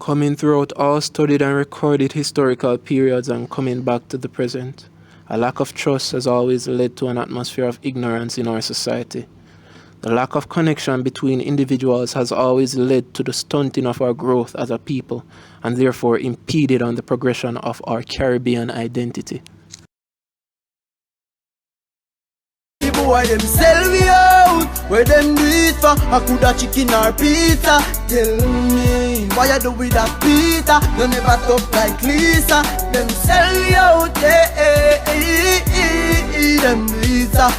Coming throughout all studied and recorded historical periods and coming back to the present, a lack of trust has always led to an atmosphere of ignorance in our society. The lack of connection between individuals has always led to the stunting of our growth as a people and therefore impeded on the progression of our Caribbean identity. Why them sell me out? Where them do it for? I coulda chicken or pizza. Tell me, why you do with that pizza? You never talk like Lisa. Them sell me out, them pizza.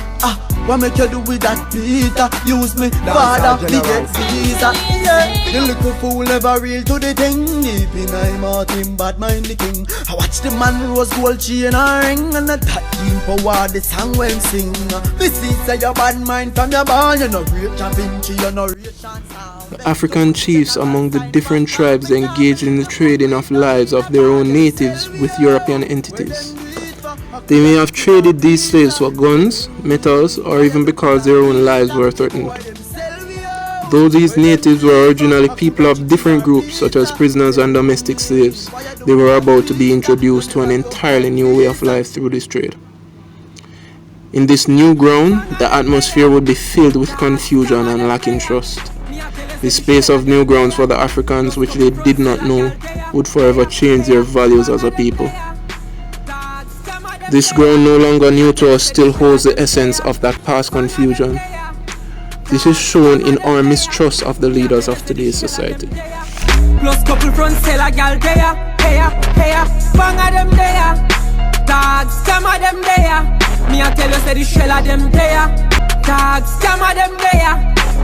What make you do with that pizza? Use me, father, me get visa. Yeah, the little fool never real to the thing. Deep in my mouth, him bad mind the king. I watch the man rose gold chain and ring, and the team power the song when sing. This is say your bad mind from your ball. You know real Chavinci, you know real chance. The African chiefs among the different tribes engaged in the trading of lives of their own natives with European entities. They may have traded these slaves for guns, metals, or even because their own lives were threatened. Though these natives were originally people of different groups such as prisoners and domestic slaves, they were about to be introduced to an entirely new way of life through this trade. In this new ground, the atmosphere would be filled with confusion and lacking trust. The space of new grounds for the Africans, which they did not know, would forever change their values as a people. This ground no longer new to us still holds the essence of that past confusion. This is shown in our mistrust of the leaders of today's society. Plus couple front sell a gal there, bang a them there, dogs, scam a them there. Me a tell you say the shell a them there, dogs, scam a them there.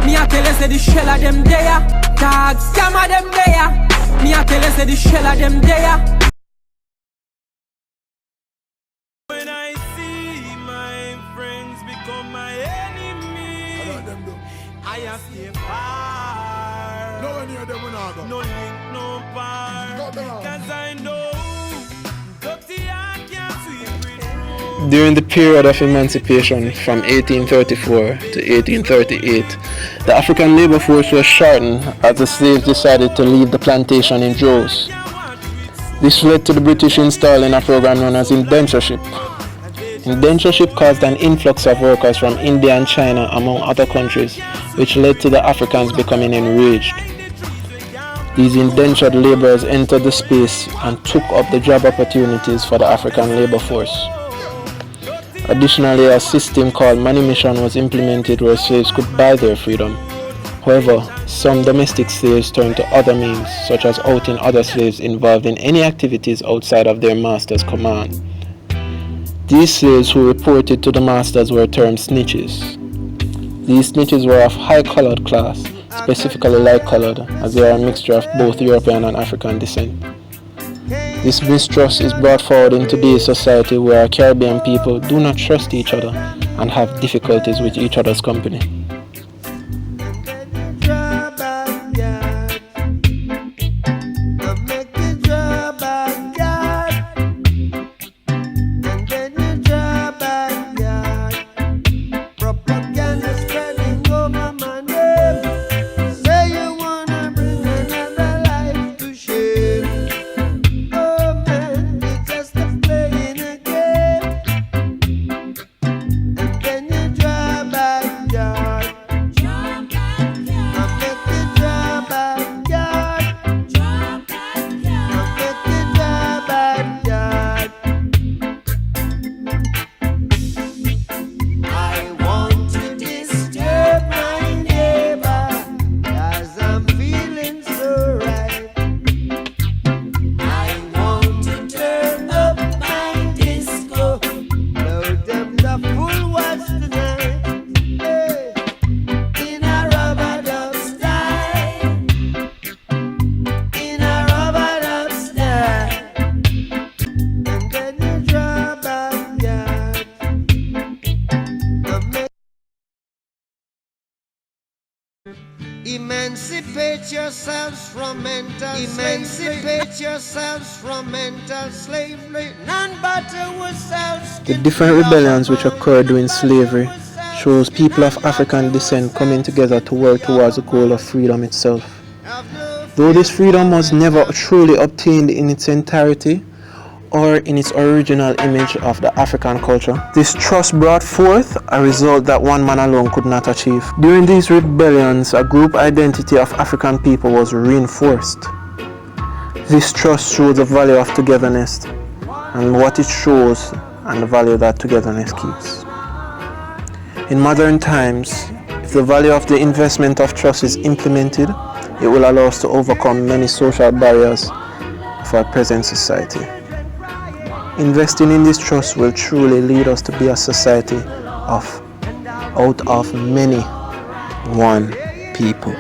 Me a tell you say the shell a them there, dogs, scam a them there. Me a tell you say the shell a them there. No link, no bar. Cause I know During the period of emancipation from 1834 to 1838, the African labor force was shortened as the slaves decided to leave the plantation in droves. This led to the British installing a program known as indentureship. Indentureship caused an influx of workers from India and China among other countries, which led to the Africans becoming enraged. These indentured laborers entered the space and took up the job opportunities for the African labor force. Additionally, a system called manumission was implemented where slaves could buy their freedom. However, some domestic slaves turned to other means, such as outing other slaves involved in any activities outside of their master's command. These slaves who reported to the masters were termed snitches. These snitches were of high-colored class, specifically light-colored, as they are a mixture of both European and African descent. This mistrust is brought forward in today's society where our Caribbean people do not trust each other and have difficulties with each other's company. Emancipate yourselves from mental slavery. None but ourselves. The different rebellions which occurred during slavery shows people of African descent coming together to work towards the goal of freedom itself. Though this freedom was never truly obtained in its entirety or in its original image of the African culture, this trust brought forth a result that one man alone could not achieve. During these rebellions, a group identity of African people was reinforced. This trust shows the value of togetherness and what it shows and the value that togetherness keeps. In modern times, if the value of the investment of trust is implemented, it will allow us to overcome many social barriers of our present society. Investing in this trust will truly lead us to be a society out of many, one people.